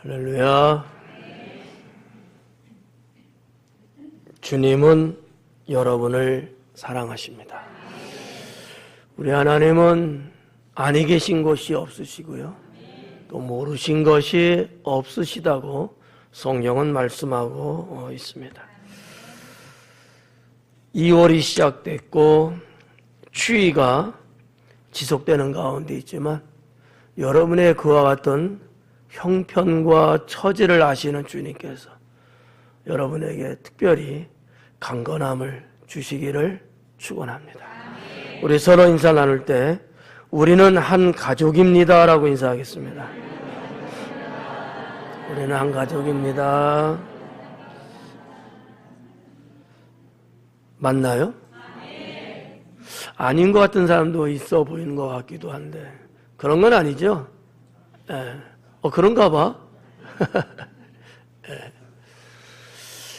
할렐루야. 주님은 여러분을 사랑하십니다. 우리 하나님은 아니 계신 것이 없으시고요, 또 모르신 것이 없으시다고 성경은 말씀하고 있습니다. 2월이 시작됐고 추위가 지속되는 가운데 있지만 여러분의 그와 같은 형편과 처지를 아시는 주님께서 여러분에게 특별히 강건함을 주시기를 축원합니다. 우리 서로 인사 나눌 때 우리는 한 가족입니다 라고 인사하겠습니다. 우리는 한 가족입니다. 맞나요? 아닌 것 같은 사람도 있어 보이는 것 같기도 한데 그런 건 아니죠? 그런가 봐.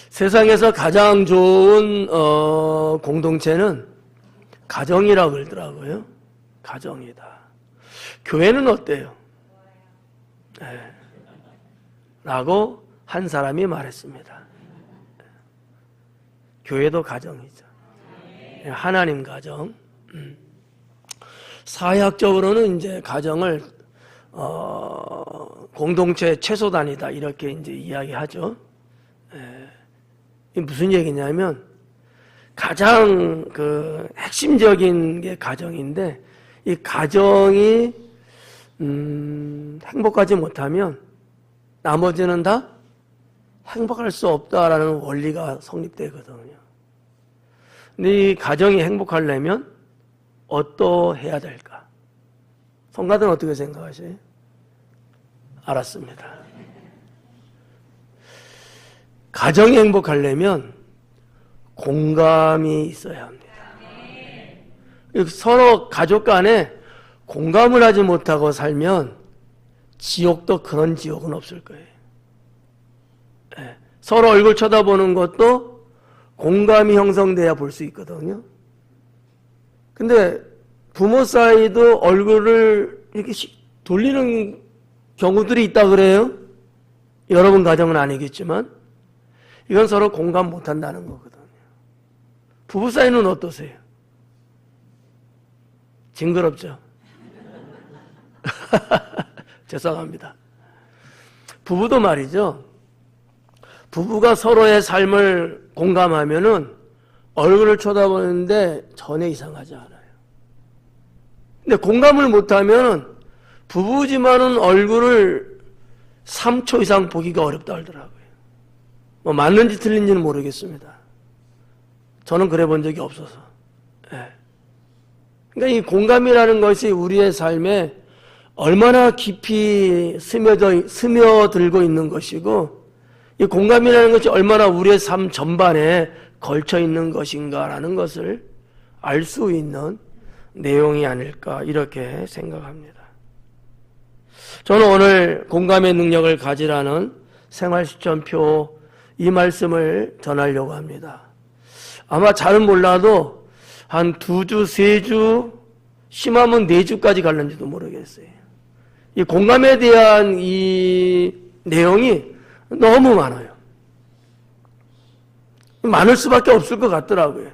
세상에서 가장 좋은 공동체는 가정이라고 그러더라고요. 가정이다. 교회는 어때요? 라고 한 사람이 말했습니다. 교회도 가정이죠. 하나님 가정. 사회학적으로는 이제 가정을 공동체 최소단위다 이렇게 이제 이야기하죠. 이게 무슨 얘기냐면 가장 핵심적인 게 가정인데 이 가정이 행복하지 못하면 나머지는 다 행복할 수 없다라는 원리가 성립되거든요. 근데 이 가정이 행복하려면 어떠해야 될까? 성가대는 어떻게 생각하세요? 알았습니다. 가정이 행복하려면 공감이 있어야 합니다. 서로 가족 간에 공감을 하지 못하고 살면 지옥도 그런 지옥은 없을 거예요. 서로 얼굴 쳐다보는 것도 공감이 형성돼야 볼 수 있거든요. 근데 부모 사이도 얼굴을 이렇게 돌리는 경우들이 있다 그래요? 여러분 가정은 아니겠지만 이건 서로 공감 못한다는 거거든요. 부부 사이는 어떠세요? 징그럽죠? 죄송합니다. 부부도 말이죠. 부부가 서로의 삶을 공감하면은 얼굴을 쳐다보는데 전혀 이상하지 않아요. 근데 공감을 못하면 부부지만은 얼굴을 3초 이상 보기가 어렵다 하더라고요. 뭐 맞는지 틀린지는 모르겠습니다. 저는 그래 본 적이 없어서. 그러니까 이 공감이라는 것이 우리의 삶에 얼마나 깊이 스며들고 있는 것이고 이 공감이라는 것이 얼마나 우리의 삶 전반에 걸쳐 있는 것인가라는 것을 알 수 있는 내용이 아닐까 이렇게 생각합니다. 저는 오늘 공감의 능력을 가지라는 생활실천표 이 말씀을 전하려고 합니다. 아마 잘은 몰라도 한 2주, 3주, 심하면 4주까지 갈는지도 모르겠어요. 이 공감에 대한 이 내용이 너무 많아요. 많을 수밖에 없을 것 같더라고요.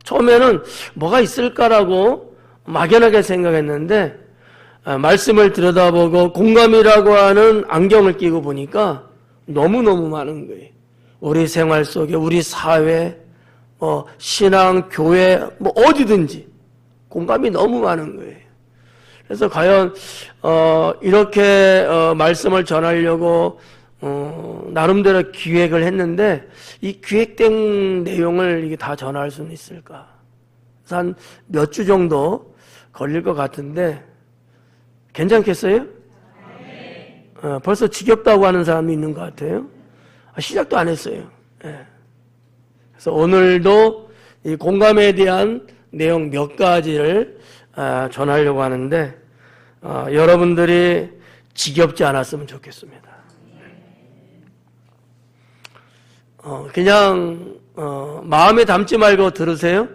처음에는 뭐가 있을까라고 막연하게 생각했는데 말씀을 들여다보고 공감이라고 하는 안경을 끼고 보니까 너무너무 많은 거예요. 우리 생활 속에 우리 사회, 신앙, 교회 어디든지 공감이 너무 많은 거예요. 그래서 과연 이렇게 말씀을 전하려고 나름대로 기획을 했는데 이 기획된 내용을 이게 다 전할 수는 있을까? 그래서 한 몇 주 정도 걸릴 것 같은데 괜찮겠어요? 벌써 지겹다고 하는 사람이 있는 것 같아요. 시작도 안 했어요. 그래서 오늘도 이 공감에 대한 내용 몇 가지를 전하려고 하는데 여러분들이 지겹지 않았으면 좋겠습니다. 그냥 마음에 담지 말고 들으세요.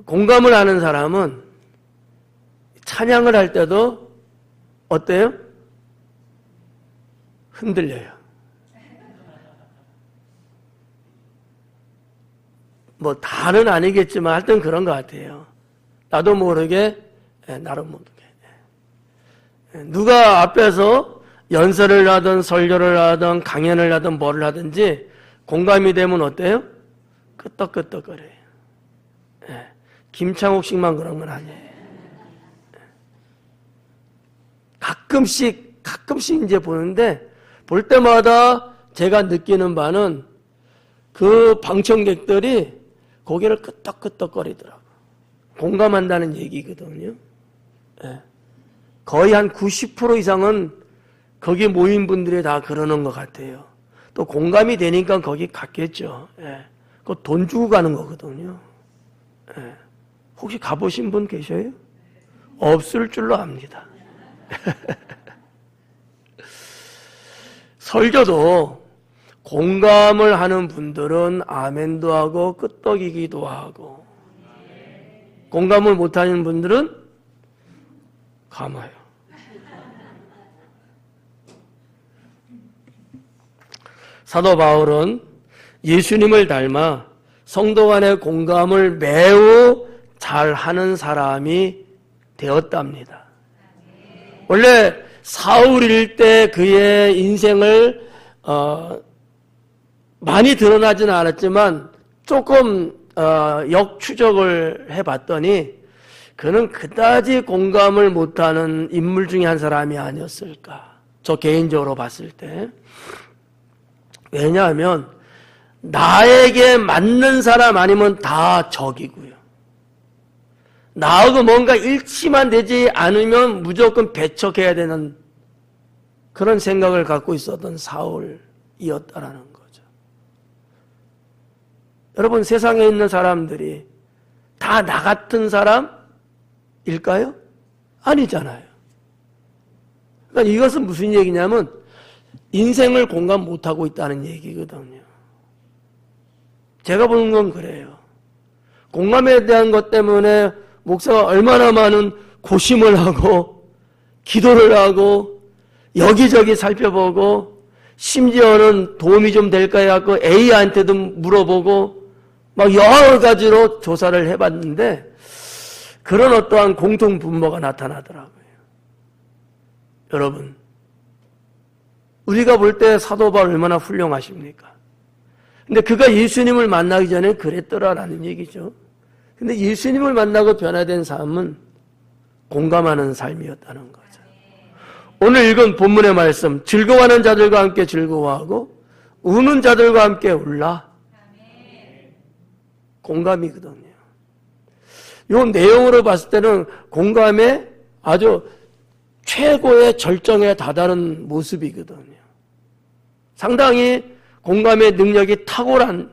공감을 하는 사람은 찬양을 할 때도 어때요? 흔들려요. 뭐 다는 아니겠지만 하여튼 그런 것 같아요. 나도 모르게, 나름 모르게. 누가 앞에서 연설을 하든 설교를 하든 강연을 하든 뭐를 하든지 공감이 되면 어때요? 끄떡끄떡거려요. 김창옥식만 그런 건 아니에요. 가끔씩 이제 보는데 볼 때마다 제가 느끼는 바는 그 방청객들이 고개를 끄떡끄떡거리더라고요. 공감한다는 얘기거든요. 거의 한 90% 이상은 거기 모인 분들이 다 그러는 것 같아요. 또 공감이 되니까 거기 갔겠죠. 그거 돈 주고 가는 거거든요. 혹시 가보신 분 계셔요? 없을 줄로 압니다. 설교도 공감을 하는 분들은 아멘도 하고 끄떡이기도 하고, 공감을 못하는 분들은 감아요. 사도 바울은 예수님을 닮아 성도 간의 공감을 매우 잘하는 사람이 되었답니다. 원래 사울일 때 그의 인생을 많이 드러나지는 않았지만 조금 역추적을 해봤더니 그는 그다지 공감을 못하는 인물 중에 한 사람이 아니었을까, 저 개인적으로 봤을 때. 왜냐하면 나에게 맞는 사람 아니면 다 적이고요, 나하고 뭔가 일치만 되지 않으면 무조건 배척해야 되는 그런 생각을 갖고 있었던 사울이었다라는 거죠. 여러분, 세상에 있는 사람들이 다 나 같은 사람일까요? 아니잖아요. 그러니까 이것은 무슨 얘기냐면 인생을 공감 못하고 있다는 얘기거든요. 제가 보는 건 그래요. 공감에 대한 것 때문에 목사가 얼마나 많은 고심을 하고 기도를 하고 여기저기 살펴보고 심지어는 도움이 좀 될까 해갖고 A한테도 물어보고 막 여러 가지로 조사를 해봤는데 그런 어떠한 공통 분모가 나타나더라고요. 여러분, 우리가 볼 때 사도 바울 얼마나 훌륭하십니까? 근데 그가 예수님을 만나기 전에 그랬더라라는 얘기죠. 근데 예수님을 만나고 변화된 삶은 공감하는 삶이었다는 거죠. 오늘 읽은 본문의 말씀, 즐거워하는 자들과 함께 즐거워하고 우는 자들과 함께 울라. 공감이거든요. 이 내용으로 봤을 때는 공감의 아주 최고의 절정에 다다른 모습이거든요. 상당히 공감의 능력이 탁월한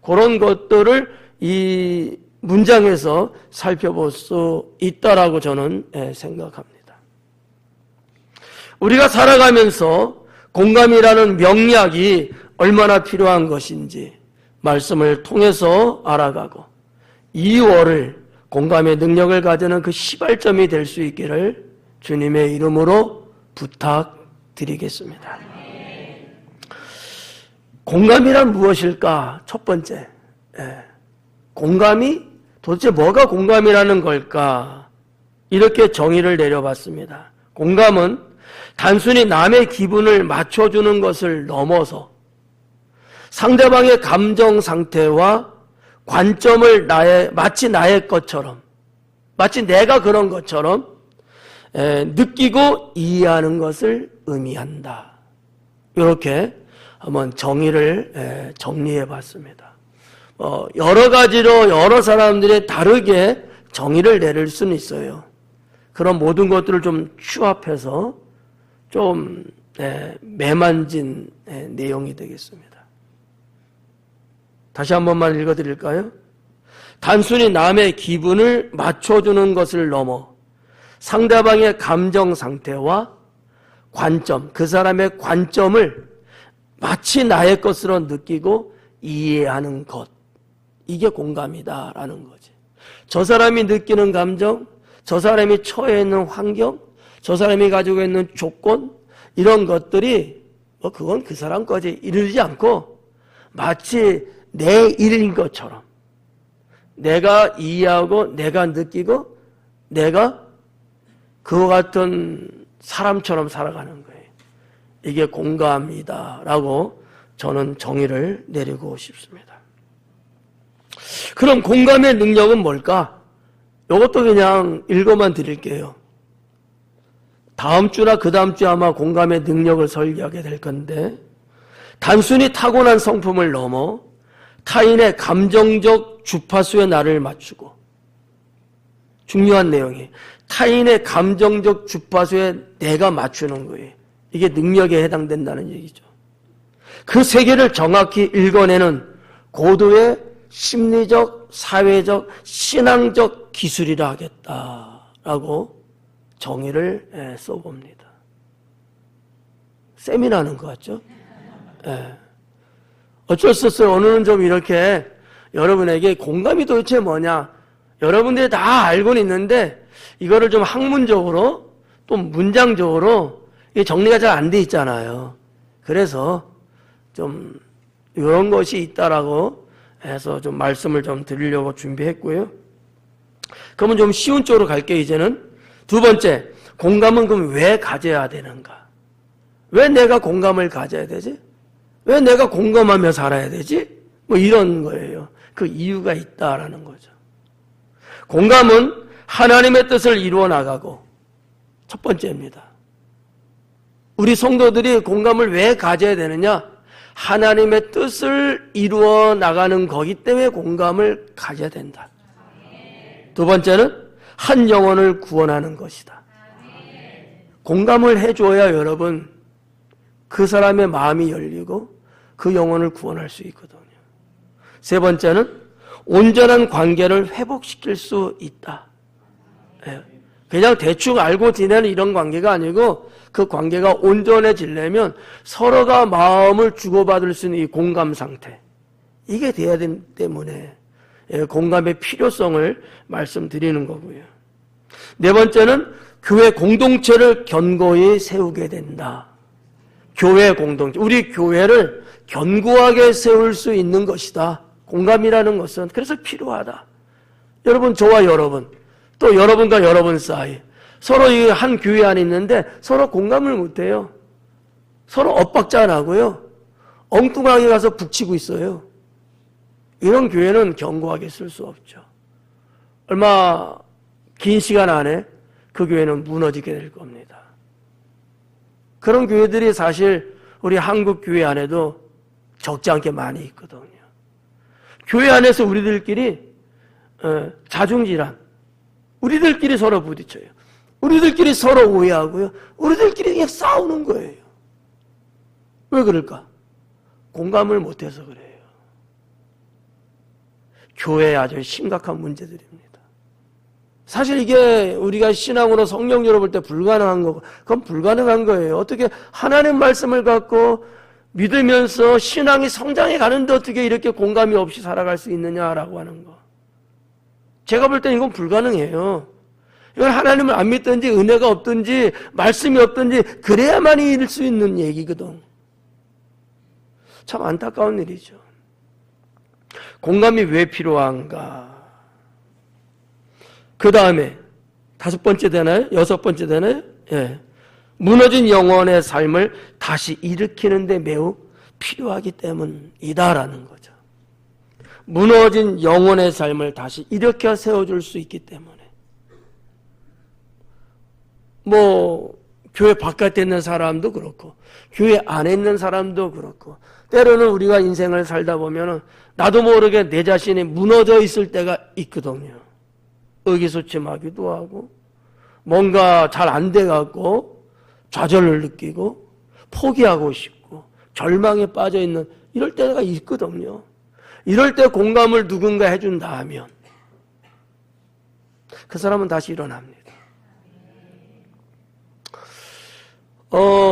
그런 것들을 이 문장에서 살펴볼 수 있다라고 저는 생각합니다. 우리가 살아가면서 공감이라는 명약이 얼마나 필요한 것인지 말씀을 통해서 알아가고 2월을 공감의 능력을 가지는 그 시발점이 될 수 있기를 주님의 이름으로 부탁드리겠습니다. 공감이란 무엇일까? 첫 번째, 공감이 도대체 뭐가 공감이라는 걸까? 이렇게 정의를 내려봤습니다. 공감은 단순히 남의 기분을 맞춰주는 것을 넘어서 상대방의 감정 상태와 관점을 마치 나의 것처럼, 마치 내가 그런 것처럼 느끼고 이해하는 것을 의미한다. 이렇게 한번 정의를 정리해 봤습니다. 여러 가지로 여러 사람들이 다르게 정의를 내릴 수는 있어요. 그런 모든 것들을 좀 취합해서 좀 매만진 내용이 되겠습니다. 다시 한 번만 읽어드릴까요? 단순히 남의 기분을 맞춰주는 것을 넘어 상대방의 감정 상태와 관점, 그 사람의 관점을 마치 나의 것으로 느끼고 이해하는 것, 이게 공감이다라는 거지. 저 사람이 느끼는 감정, 저 사람이 처해 있는 환경, 저 사람이 가지고 있는 조건, 이런 것들이 그건 그 사람 거지 이르지 않고 마치 내 일인 것처럼 내가 이해하고 내가 느끼고 내가 그와 같은 사람처럼 살아가는 거예요. 이게 공감이다라고 저는 정의를 내리고 싶습니다. 그럼 공감의 능력은 뭘까? 이것도 그냥 읽어만 드릴게요. 다음 주나 그 다음 주에 아마 공감의 능력을 설계하게 될 건데, 단순히 타고난 성품을 넘어 타인의 감정적 주파수에 나를 맞추고, 중요한 내용이 타인의 감정적 주파수에 내가 맞추는 거예요. 이게 능력에 해당된다는 얘기죠. 그 세계를 정확히 읽어내는 고도의 심리적, 사회적, 신앙적 기술이라 하겠다라고 정의를 써봅니다. 세미나하는 것 같죠? 어쩔 수 없어요. 오늘은 좀 이렇게 여러분에게 공감이 도대체 뭐냐, 여러분들이 다 알고는 있는데 이거를 좀 학문적으로 또 문장적으로 정리가 잘 안 돼 있잖아요. 그래서 좀 이런 것이 있다라고 해서 좀 말씀을 좀 드리려고 준비했고요. 그러면 좀 쉬운 쪽으로 갈게요. 이제는 두 번째, 공감은 그럼 왜 가져야 되는가? 왜 내가 공감을 가져야 되지? 왜 내가 공감하며 살아야 되지? 뭐 이런 거예요. 그 이유가 있다라는 거죠. 공감은 하나님의 뜻을 이루어 나가고, 첫 번째입니다. 우리 성도들이 공감을 왜 가져야 되느냐? 하나님의 뜻을 이루어 나가는 거기 때문에 공감을 가져야 된다. 두 번째는 한 영혼을 구원하는 것이다. 공감을 해줘야 여러분 그 사람의 마음이 열리고 그 영혼을 구원할 수 있거든요. 세 번째는 온전한 관계를 회복시킬 수 있다. 그냥 대충 알고 지내는 이런 관계가 아니고 그 관계가 온전해지려면 서로가 마음을 주고받을 수 있는 이 공감 상태, 이게 돼야 되기 때문에 공감의 필요성을 말씀드리는 거고요. 네 번째는 교회 공동체를 견고히 세우게 된다. 교회 공동체, 우리 교회를 견고하게 세울 수 있는 것이다. 공감이라는 것은 그래서 필요하다. 여러분, 저와 여러분, 또 여러분과 여러분 사이 서로 이 한 교회 안에 있는데 서로 공감을 못해요. 서로 엇박자 안 하고요. 엉뚱하게 가서 북치고 있어요. 이런 교회는 견고하게 쓸 수 없죠. 얼마 긴 시간 안에 그 교회는 무너지게 될 겁니다. 그런 교회들이 사실 우리 한국 교회 안에도 적지 않게 많이 있거든요. 교회 안에서 우리들끼리 자중질환, 우리들끼리 서로 부딪혀요. 우리들끼리 서로 오해하고요. 우리들끼리 그냥 싸우는 거예요. 왜 그럴까? 공감을 못해서 그래요. 교회에 아주 심각한 문제들입니다. 사실 이게 우리가 신앙으로 성령적으로 볼 때 불가능한 거고, 그건 불가능한 거예요. 어떻게 하나님 말씀을 갖고 믿으면서 신앙이 성장해 가는데 어떻게 이렇게 공감이 없이 살아갈 수 있느냐라고 하는 거. 제가 볼 땐 이건 불가능해요. 이건 하나님을 안 믿든지 은혜가 없든지 말씀이 없든지 그래야만 이룰 수 있는 얘기거든. 참 안타까운 일이죠. 공감이 왜 필요한가? 그 다음에 다섯 번째 되나요? 여섯 번째 되나요? 예. 무너진 영혼의 삶을 다시 일으키는 데 매우 필요하기 때문이다라는 거죠. 무너진 영혼의 삶을 다시 일으켜 세워줄 수 있기 때문에. 교회 바깥에 있는 사람도 그렇고 교회 안에 있는 사람도 그렇고, 때로는 우리가 인생을 살다 보면은 나도 모르게 내 자신이 무너져 있을 때가 있거든요. 의기소침하기도 하고 뭔가 잘 안 돼갖고 좌절을 느끼고 포기하고 싶고 절망에 빠져있는 이럴 때가 있거든요. 이럴 때 공감을 누군가 해준다 하면 그 사람은 다시 일어납니다.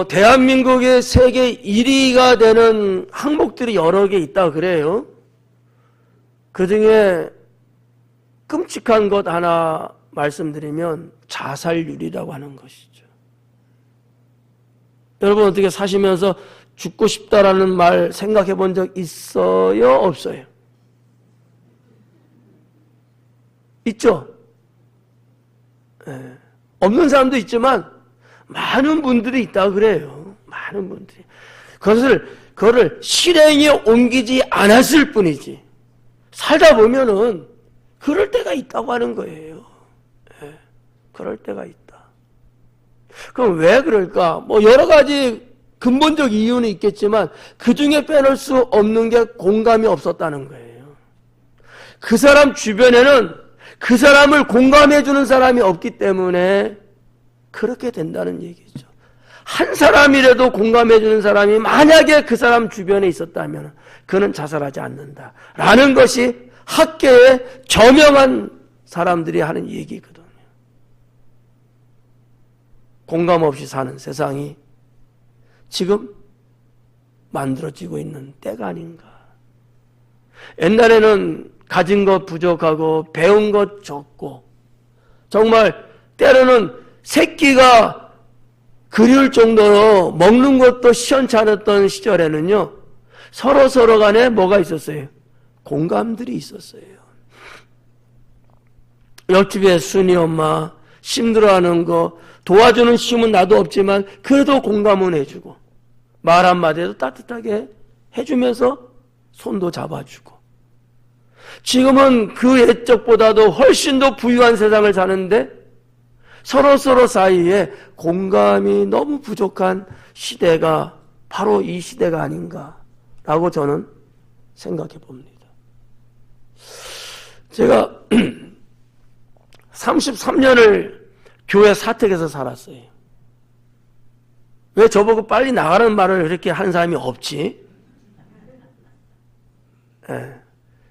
대한민국의 세계 1위가 되는 항목들이 여러 개 있다 그래요. 그 중에 끔찍한 것 하나 말씀드리면 자살률이라고 하는 것이죠. 여러분 어떻게 사시면서 죽고 싶다라는 말 생각해 본 적 있어요? 없어요? 있죠? 예. 없는 사람도 있지만 많은 분들이 있다 그래요. 많은 분들이. 그거를 실행에 옮기지 않았을 뿐이지. 살다 보면은 그럴 때가 있다고 하는 거예요. 예. 그럴 때가 있다. 그럼 왜 그럴까? 뭐 여러 가지 근본적 이유는 있겠지만 그 중에 빼놓을 수 없는 게 공감이 없었다는 거예요. 그 사람 주변에는 그 사람을 공감해 주는 사람이 없기 때문에 그렇게 된다는 얘기죠. 한 사람이라도 공감해 주는 사람이 만약에 그 사람 주변에 있었다면 그는 자살하지 않는다 라는 것이 학계의 저명한 사람들이 하는 얘기거든요. 공감 없이 사는 세상이 지금 만들어지고 있는 때가 아닌가. 옛날에는 가진 것 부족하고 배운 것 적고 정말 때로는 새끼가 그리울 정도로 먹는 것도 시원찮았던 시절에는요, 서로 간에 뭐가 있었어요? 공감들이 있었어요. 옆집에 순이 엄마 힘들어하는 거 도와주는 힘은 나도 없지만 그래도 공감은 해주고 말 한마디도 따뜻하게 해주면서 손도 잡아주고. 지금은 그 옛적보다도 훨씬 더 부유한 세상을 사는데 서로 사이에 공감이 너무 부족한 시대가 바로 이 시대가 아닌가라고 저는 생각해 봅니다. 제가 33년을 교회 사택에서 살았어요. 왜 저보고 빨리 나가라는 말을 그렇게 하는 사람이 없지? 예.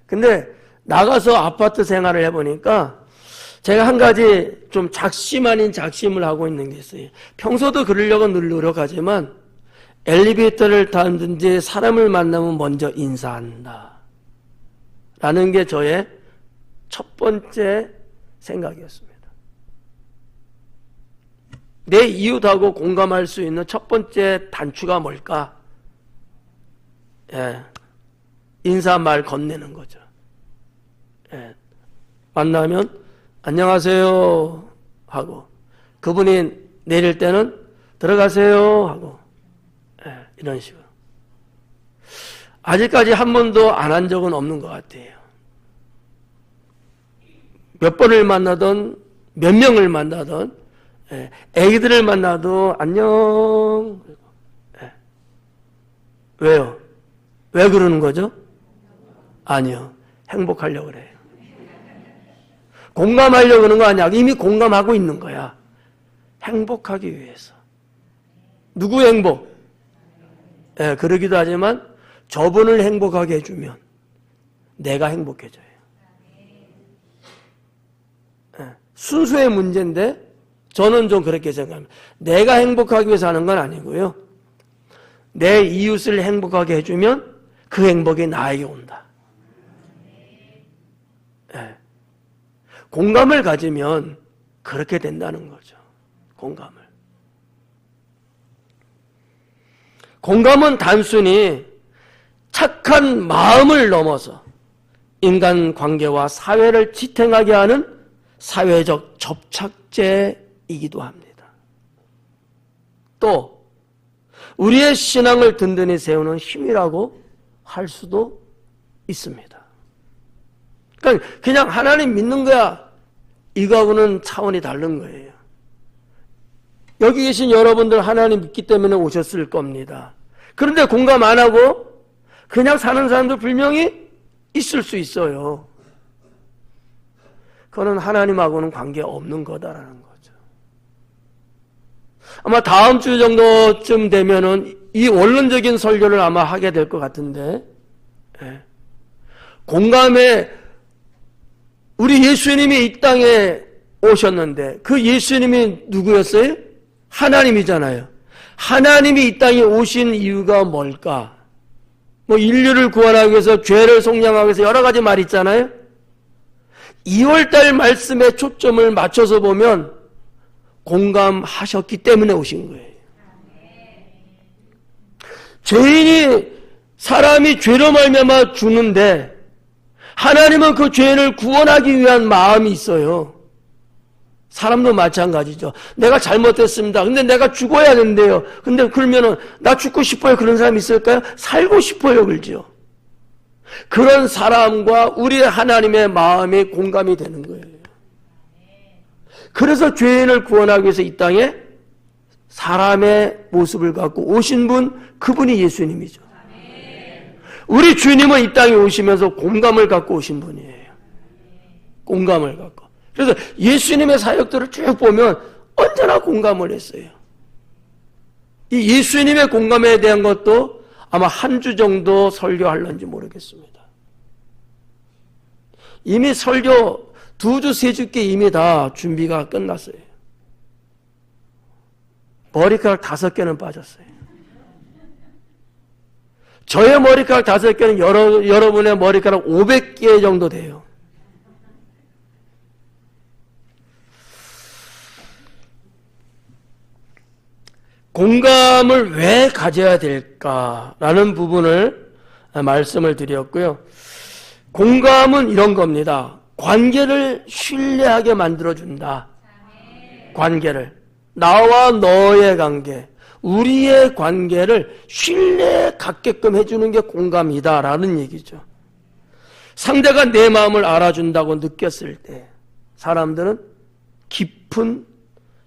근데 나가서 아파트 생활을 해보니까 제가 한 가지 좀 작심 아닌 작심을 하고 있는 게 있어요. 평소도 그러려고 늘 노력하지만 엘리베이터를 타든지 사람을 만나면 먼저 인사한다 라는 게 저의 첫 번째 생각이었습니다. 내 이웃하고 공감할 수 있는 첫 번째 단추가 뭘까? 예, 인사말 건네는 거죠. 예, 만나면 안녕하세요 하고 그분이 내릴 때는 들어가세요 하고 이런 식으로. 아직까지 한 번도 안 한 적은 없는 것 같아요. 몇 번을 만나든 몇 명을 만나든 애기들을 만나도 안녕. 왜요? 왜 그러는 거죠? 아니요. 행복하려고 그래요. 공감하려고 그러는 거 아니야. 이미 공감하고 있는 거야. 행복하기 위해서. 누구 행복? 그러기도 하지만 저분을 행복하게 해주면 내가 행복해져요. 순수의 문제인데 저는 좀 그렇게 생각합니다. 내가 행복하기 위해서 하는 건 아니고요. 내 이웃을 행복하게 해주면 그 행복이 나에게 온다. 공감을 가지면 그렇게 된다는 거죠. 공감은 단순히 착한 마음을 넘어서 인간관계와 사회를 지탱하게 하는 사회적 접착제이기도 합니다. 또 우리의 신앙을 든든히 세우는 힘이라고 할 수도 있습니다. 그러니까 그냥 하나님 믿는 거야, 이거하고는 차원이 다른 거예요. 여기 계신 여러분들 하나님 믿기 때문에 오셨을 겁니다. 그런데 공감 안 하고 그냥 사는 사람도 분명히 있을 수 있어요. 그거는 하나님하고는 관계없는 거다라는 거죠. 아마 다음 주 정도쯤 되면은 이 원론적인 설교를 아마 하게 될 것 같은데, 공감에 우리 예수님이 이 땅에 오셨는데 그 예수님이 누구였어요? 하나님이잖아요. 하나님이 이 땅에 오신 이유가 뭘까? 뭐 인류를 구원하기 위해서, 죄를 속량하기 위해서 여러 가지 말이 있잖아요. 2월달 말씀에 초점을 맞춰서 보면 공감하셨기 때문에 오신 거예요. 사람이 죄로 말미암아 죽는데 하나님은 그 죄인을 구원하기 위한 마음이 있어요. 사람도 마찬가지죠. 내가 잘못했습니다. 근데 내가 죽어야 된대요. 근데 그러면은 나 죽고 싶어요. 그런 사람이 있을까요? 살고 싶어요. 그러죠. 그런 사람과 우리 하나님의 마음이 공감이 되는 거예요. 그래서 죄인을 구원하기 위해서 이 땅에 사람의 모습을 갖고 오신 분, 그분이 예수님이죠. 우리 주님은 이 땅에 오시면서 공감을 갖고 오신 분이에요. 공감을 갖고. 그래서 예수님의 사역들을 쭉 보면 언제나 공감을 했어요. 이 예수님의 공감에 대한 것도 아마 한 주 정도 설교할런지 모르겠습니다. 이미 설교 2주, 3주께 이미 다 준비가 끝났어요. 머리카락 5개는 빠졌어요. 저의 머리카락 5개는 여러분의 머리카락 500개 정도 돼요. 공감을 왜 가져야 될까라는 부분을 말씀을 드렸고요. 공감은 이런 겁니다. 관계를 신뢰하게 만들어준다. 관계를. 나와 너의 관계, 우리의 관계를 신뢰 갖게끔 해주는 게 공감이다라는 얘기죠. 상대가 내 마음을 알아준다고 느꼈을 때 사람들은 깊은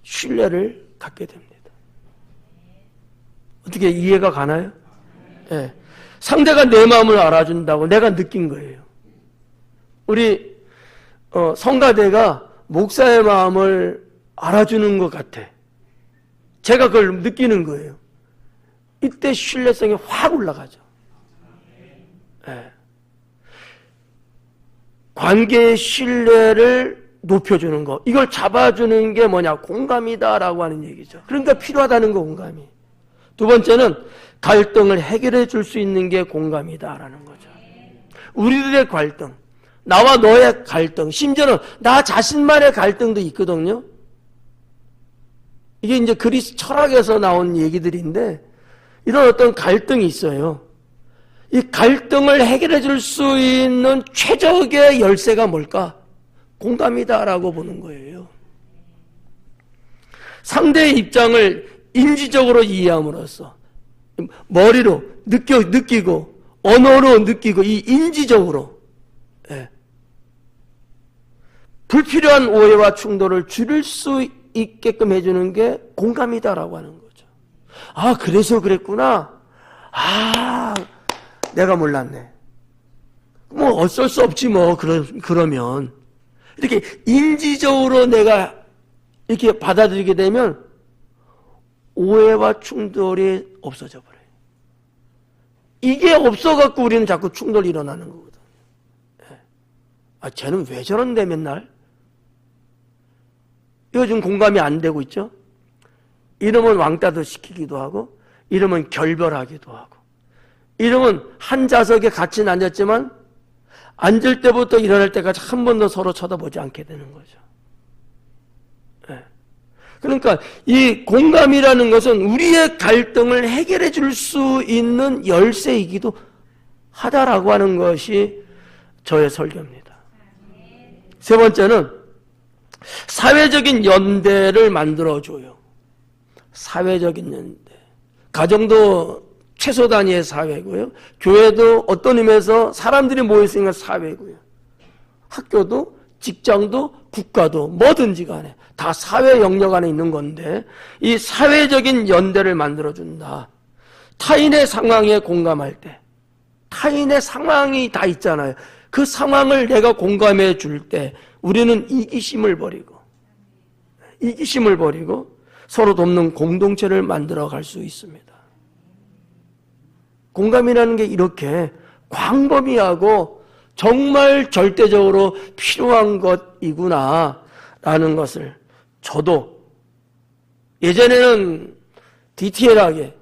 신뢰를 갖게 됩니다. 어떻게 이해가 가나요? 네. 상대가 내 마음을 알아준다고 내가 느낀 거예요. 우리 성가대가 목사의 마음을 알아주는 것 같아. 제가 그걸 느끼는 거예요. 이때 신뢰성이 확 올라가죠. 네. 관계의 신뢰를 높여주는 거, 이걸 잡아주는 게 뭐냐? 공감이다라고 하는 얘기죠. 그러니까 필요하다는 거, 공감이. 두 번째는 갈등을 해결해 줄 수 있는 게 공감이다라는 거죠. 우리들의 갈등, 나와 너의 갈등, 심지어는 나 자신만의 갈등도 있거든요. 이게 이제 그리스 철학에서 나온 얘기들인데 이런 어떤 갈등이 있어요. 이 갈등을 해결해 줄 수 있는 최적의 열쇠가 뭘까? 공감이다라고 보는 거예요. 상대의 입장을 인지적으로 이해함으로써 머리로 느끼고 언어로 느끼고 이 인지적으로 불필요한 오해와 충돌을 줄일 수 있게끔 해주는 게 공감이다라고 하는 거죠. 아, 그래서 그랬구나. 아, 내가 몰랐네. 뭐 어쩔 수 없지 뭐. 그러면 이렇게 인지적으로 내가 이렇게 받아들이게 되면 오해와 충돌이 없어져 버려요. 이게 없어갖고 우리는 자꾸 충돌이 일어나는 거거든요. 아, 쟤는 왜 저런데 맨날? 이거 지금 공감이 안 되고 있죠? 이러면 왕따도 시키기도 하고, 이러면 결별하기도 하고, 이러면 한 좌석에 같이 앉았지만 앉을 때부터 일어날 때까지 한 번도 서로 쳐다보지 않게 되는 거죠. 그러니까 이 공감이라는 것은 우리의 갈등을 해결해 줄 수 있는 열쇠이기도 하다라고 하는 것이 저의 설교입니다. 세 번째는 사회적인 연대를 만들어줘요. 사회적인 연대. 가정도 최소 단위의 사회고요. 교회도 어떤 의미에서 사람들이 모여있으니까 사회고요. 학교도, 직장도, 국가도 뭐든지 간에 다 사회 영역 안에 있는 건데 이 사회적인 연대를 만들어준다. 타인의 상황에 공감할 때 타인의 상황이 다 있잖아요. 그 상황을 내가 공감해 줄 때 우리는 이기심을 버리고 서로 돕는 공동체를 만들어 갈 수 있습니다. 공감이라는 게 이렇게 광범위하고 정말 절대적으로 필요한 것이구나 라는 것을 저도 예전에는 디테일하게,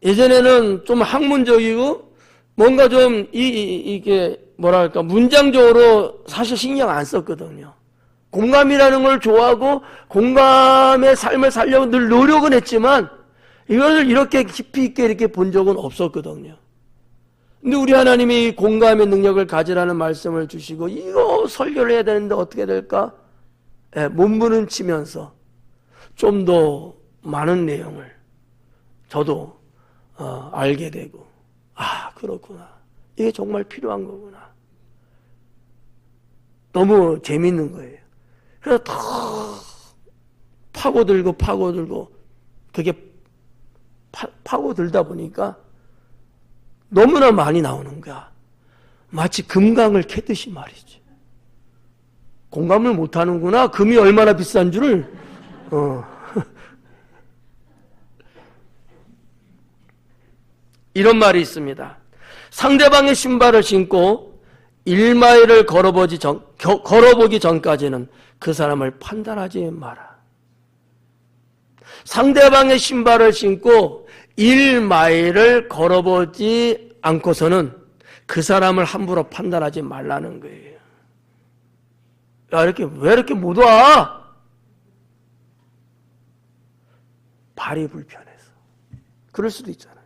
예전에는 좀 학문적이고 뭔가 좀 이게 뭐랄까 문장적으로 사실 신경 안 썼거든요. 공감이라는 걸 좋아하고 공감의 삶을 살려고 늘 노력은 했지만 이것을 이렇게 깊이 있게 이렇게 본 적은 없었거든요. 근데 우리 하나님이 공감의 능력을 가지라는 말씀을 주시고 이거 설교를 해야 되는데 어떻게 될까? 몸부림치면서 좀 더 많은 내용을 저도 알게 되고, 아, 그렇구나. 이게 정말 필요한 거구나. 너무 재밌는 거예요. 그래서 더 파고들고 그게 파고들다 보니까 너무나 많이 나오는 거야. 마치 금강을 캐듯이 말이지. 공감을 못하는구나. 금이 얼마나 비싼 줄을. 이런 말이 있습니다. 상대방의 신발을 신고 1마일을 걸어보기 전까지는 그 사람을 판단하지 마라. 상대방의 신발을 신고 1마일을 걸어보지 않고서는 그 사람을 함부로 판단하지 말라는 거예요. 야, 왜 이렇게 못 와? 발이 불편해서. 그럴 수도 있잖아요.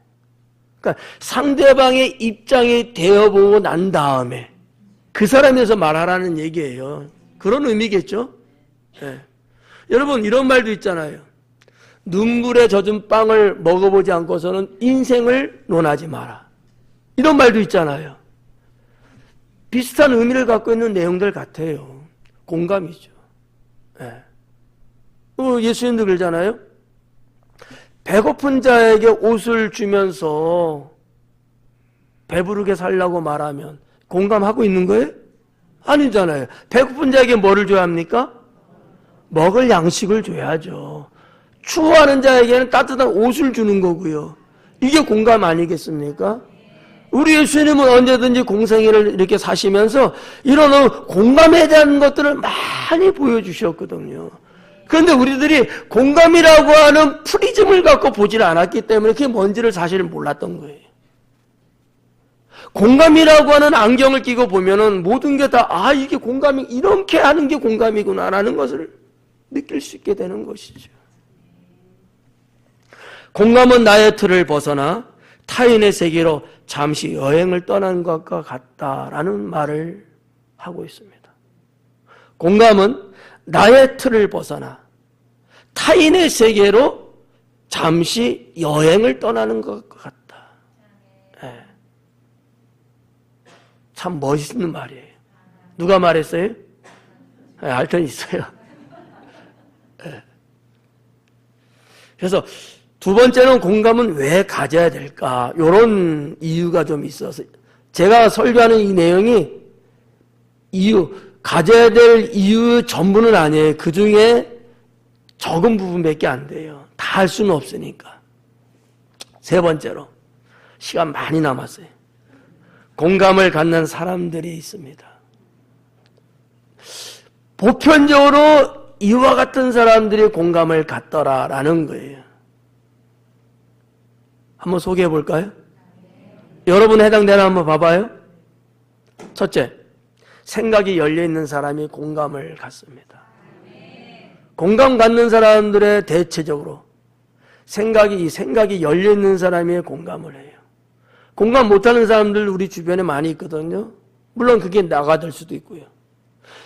그러니까 상대방의 입장이 되어보고 난 다음에 그 사람에서 말하라는 얘기예요. 그런 의미겠죠? 네. 여러분, 이런 말도 있잖아요. 눈물에 젖은 빵을 먹어보지 않고서는 인생을 논하지 마라. 이런 말도 있잖아요. 비슷한 의미를 갖고 있는 내용들 같아요. 공감이죠. 네. 예수님도 그러잖아요. 배고픈 자에게 옷을 주면서 배부르게 살라고 말하면 공감하고 있는 거예요? 아니잖아요. 배고픈 자에게 뭐를 줘야 합니까? 먹을 양식을 줘야죠. 추워하는 자에게는 따뜻한 옷을 주는 거고요. 이게 공감 아니겠습니까? 우리 예수님은 언제든지 공생애를 이렇게 사시면서 이런 공감에 대한 것들을 많이 보여주셨거든요. 그런데 우리들이 공감이라고 하는 프리즘을 갖고 보질 않았기 때문에 그게 뭔지를 사실은 몰랐던 거예요. 공감이라고 하는 안경을 끼고 보면은 모든 게 다, 아, 이게 공감이, 이렇게 하는 게 공감이구나라는 것을 느낄 수 있게 되는 것이죠. 공감은 나의 틀을 벗어나 타인의 세계로 잠시 여행을 떠난 것과 같다라는 말을 하고 있습니다. 공감은 나의 틀을 벗어나 타인의 세계로 잠시 여행을 떠나는 것 같다. 네. 참 멋있는 말이에요. 누가 말했어요? 네, 알턴 있어요. 네. 그래서 두 번째는 공감은 왜 가져야 될까? 이런 이유가 좀 있어서 제가 설교하는 이 내용이 가져야 될 이유 전부는 아니에요. 그 중에 적은 부분밖에 안 돼요. 다 할 수는 없으니까. 세 번째로 시간 많이 남았어요. 공감을 갖는 사람들이 있습니다. 보편적으로 이와 같은 사람들이 공감을 갖더라라는 거예요. 한번 소개해 볼까요? 여러분 해당되나 한번 봐봐요. 첫째, 생각이 열려있는 사람이 공감을 갖습니다. 공감 갖는 사람들의 대체적으로 생각이 열려있는 사람이 공감을 해요. 공감 못하는 사람들 우리 주변에 많이 있거든요. 물론 그게 나가 될 수도 있고요.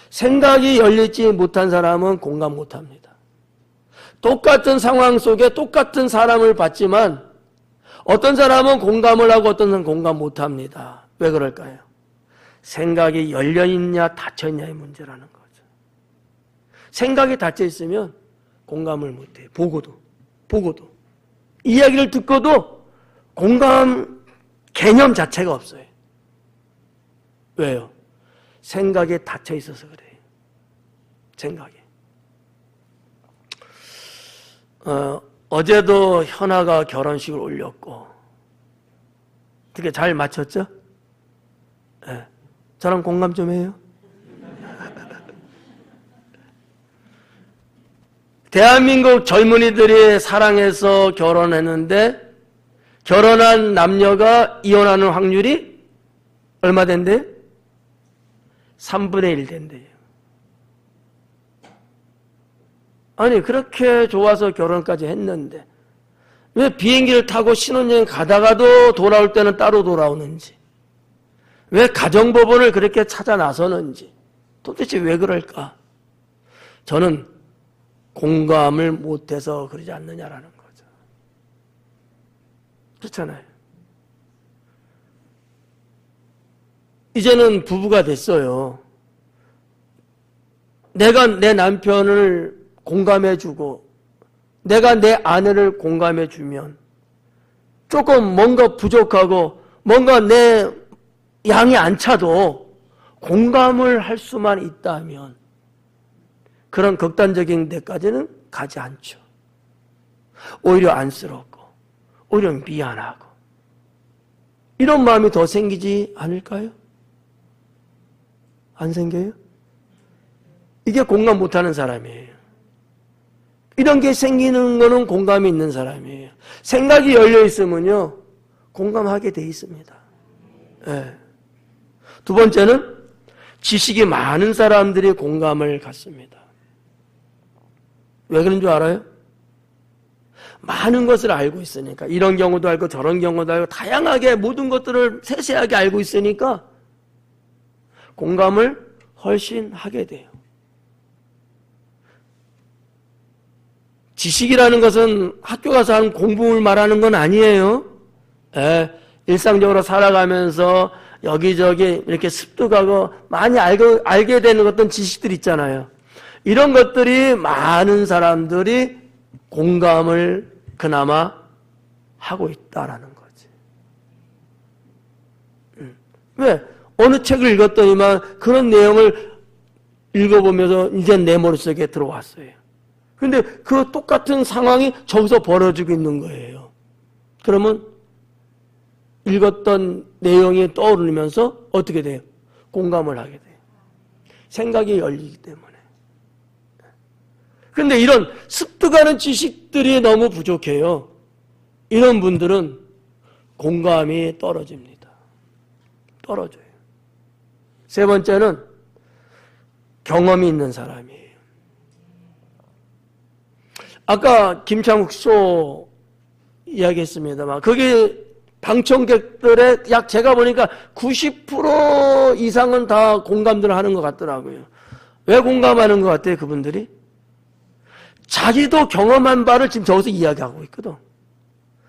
생각이 열리지 못한 사람은 공감 못합니다. 똑같은 상황 속에 똑같은 사람을 봤지만 어떤 사람은 공감을 하고 어떤 사람은 공감 못합니다. 왜 그럴까요? 생각이 열려있냐 닫혀있냐의 문제라는 거죠. 생각이 닫혀있으면 공감을 못해요. 보고도. 이야기를 듣고도 공감 개념 자체가 없어요. 왜요? 생각에 닫혀있어서 그래요. 생각에. 어제도 현아가 결혼식을 올렸고 어떻게 잘 마쳤죠? 네. 저랑 공감 좀 해요. 대한민국 젊은이들이 사랑해서 결혼했는데 결혼한 남녀가 이혼하는 확률이 얼마 된대요? 3분의 1 된대요. 아니 그렇게 좋아서 결혼까지 했는데 왜 비행기를 타고 신혼여행 가다가도 돌아올 때는 따로 돌아오는지, 왜 가정법원을 그렇게 찾아 나서는지, 도대체 왜 그럴까? 저는 공감을 못해서 그러지 않느냐라는 거죠. 그렇잖아요. 이제는 부부가 됐어요. 내가 내 남편을 공감해주고 내가 내 아내를 공감해주면 조금 뭔가 부족하고 뭔가 내 양이 안 차도 공감을 할 수만 있다면 그런 극단적인 데까지는 가지 않죠. 오히려 안쓰럽고 오히려 미안하고 이런 마음이 더 생기지 않을까요? 안 생겨요? 이게 공감 못하는 사람이에요. 이런 게 생기는 거는 공감이 있는 사람이에요. 생각이 열려 있으면요 공감하게 돼 있습니다. 네. 두 번째는 지식이 많은 사람들이 공감을 갖습니다. 왜 그런 줄 알아요? 많은 것을 알고 있으니까. 이런 경우도 알고 저런 경우도 알고 다양하게 모든 것들을 세세하게 알고 있으니까 공감을 훨씬 하게 돼요. 지식이라는 것은 학교 가서 하는 공부를 말하는 건 아니에요. 일상적으로 살아가면서 여기저기 이렇게 습득하고 많이 알게 되는 어떤 지식들 있잖아요. 이런 것들이 많은 사람들이 공감을 그나마 하고 있다라는 거지. 왜? 어느 책을 읽었더니만 그런 내용을 읽어보면서 이제 내 머릿속에 들어왔어요. 근데 그 똑같은 상황이 저기서 벌어지고 있는 거예요. 그러면 읽었던 내용이 떠오르면서 어떻게 돼요? 공감을 하게 돼요. 생각이 열리기 때문에. 근데 이런 습득하는 지식들이 너무 부족해요. 이런 분들은 공감이 떨어집니다. 떨어져요. 세 번째는 경험이 있는 사람이에요. 아까 김창욱 쇼 이야기했습니다만 그게 방청객들의 약 제가 보니까 90% 이상은 다 공감들을 하는 것 같더라고요. 왜 공감하는 것 같아요, 그분들이? 자기도 경험한 바를 지금 저기서 이야기하고 있거든.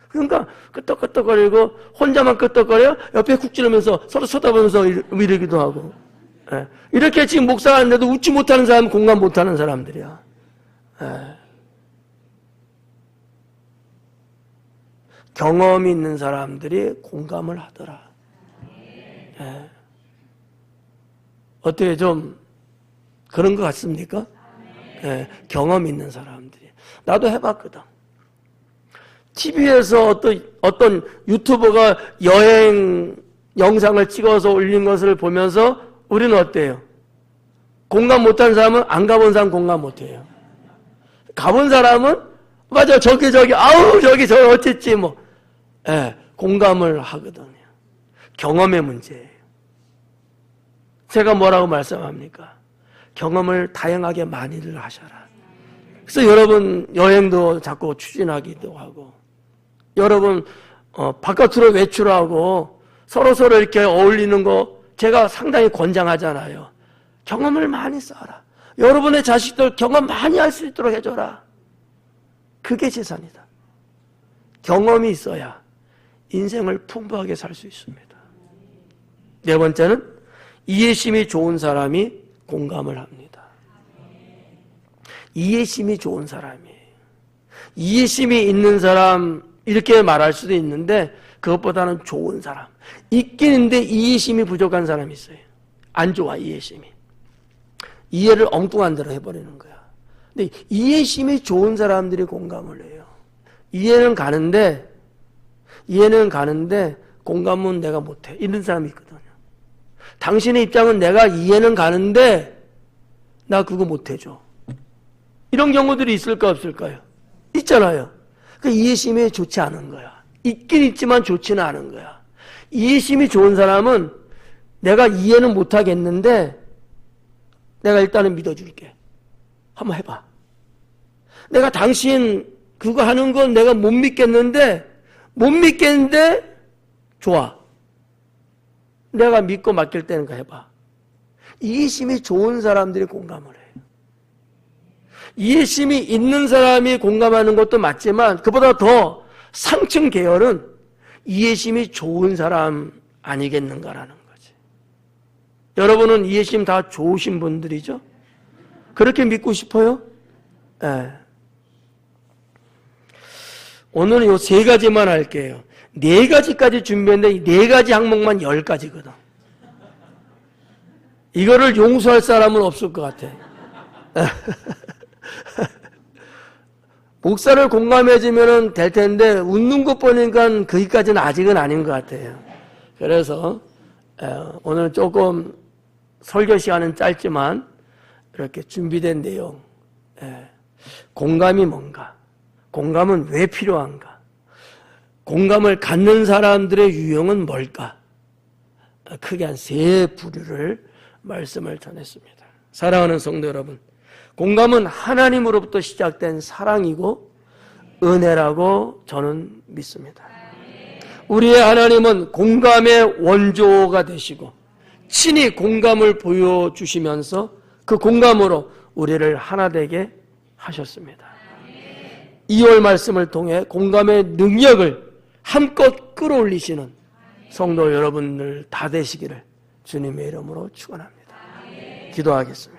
그러니까 끄떡끄떡거리고 혼자만 끄떡거려 옆에 쿡 찌르면서 서로 쳐다보면서 이러기도 하고. 이렇게 지금 목사가 하는데도 웃지 못하는 사람은 공감 못하는 사람들이야. 경험이 있는 사람들이 공감을 하더라. 어때요? 좀 그런 것 같습니까? 경험이 있는 사람들이. 나도 해봤거든. TV에서 어떤 유튜버가 여행 영상을 찍어서 올린 것을 보면서 우리는 어때요? 공감 못한 사람은 안 가본 사람 공감 못해요. 가본 사람은 맞아 저기 아우 저기 저 어쨌지 뭐 공감을 하거든요. 경험의 문제예요. 제가 뭐라고 말씀합니까? 경험을 다양하게 많이들 하셔라. 그래서 여러분 여행도 자꾸 추진하기도 하고 여러분 바깥으로 외출하고 서로 이렇게 어울리는 거 제가 상당히 권장하잖아요. 경험을 많이 쌓아라. 여러분의 자식들 경험 많이 할 수 있도록 해줘라. 그게 재산이다. 경험이 있어야 인생을 풍부하게 살 수 있습니다. 네 번째는 이해심이 좋은 사람이 공감을 합니다. 이해심이 좋은 사람이에요. 이해심이 있는 사람 이렇게 말할 수도 있는데 그것보다는 좋은 사람. 있긴 있는데 이해심이 부족한 사람이 있어요. 안 좋아 이해심이. 이해를 엉뚱한 대로 해버리는 거야. 근데 이해심이 좋은 사람들이 공감을 해요. 이해는 가는데 공감은 내가 못해. 이런 사람이 있거든요. 당신의 입장은 내가 이해는 가는데 나 그거 못해줘. 이런 경우들이 있을까 없을까요? 있잖아요. 그 이해심이 좋지 않은 거야. 있긴 있지만 좋지는 않은 거야. 이해심이 좋은 사람은 내가 이해는 못하겠는데 내가 일단은 믿어줄게. 한번 해봐. 내가 당신 그거 하는 건 내가 못 믿겠는데 좋아. 내가 믿고 맡길 때는 거 해봐. 이해심이 좋은 사람들이 공감을 해요. 이해심이 있는 사람이 공감하는 것도 맞지만 그보다 더 상층 계열은 이해심이 좋은 사람 아니겠는가라는 거지. 여러분은 이해심 다 좋으신 분들이죠? 그렇게 믿고 싶어요? 네. 오늘은 요 3가지만 할게요. 4가지까지 준비했는데 이 4가지 항목만 10가지거든. 이거를 용서할 사람은 없을 것 같아. 목사를 공감해주면 될 텐데 웃는 것 보니까 거기까지는 아직은 아닌 것 같아요. 그래서 오늘 조금 설교 시간은 짧지만 이렇게 준비된 내용, 공감이 뭔가, 공감은 왜 필요한가, 공감을 갖는 사람들의 유형은 뭘까, 크게 한 3부류를 말씀을 전했습니다. 사랑하는 성도 여러분, 공감은 하나님으로부터 시작된 사랑이고 은혜라고 저는 믿습니다. 우리의 하나님은 공감의 원조가 되시고 친히 공감을 보여주시면서 그 공감으로 우리를 하나 되게 하셨습니다. 2월 말씀을 통해 공감의 능력을 한껏 끌어올리시는 성도 여러분들 다 되시기를 주님의 이름으로 축원합니다. 기도하겠습니다.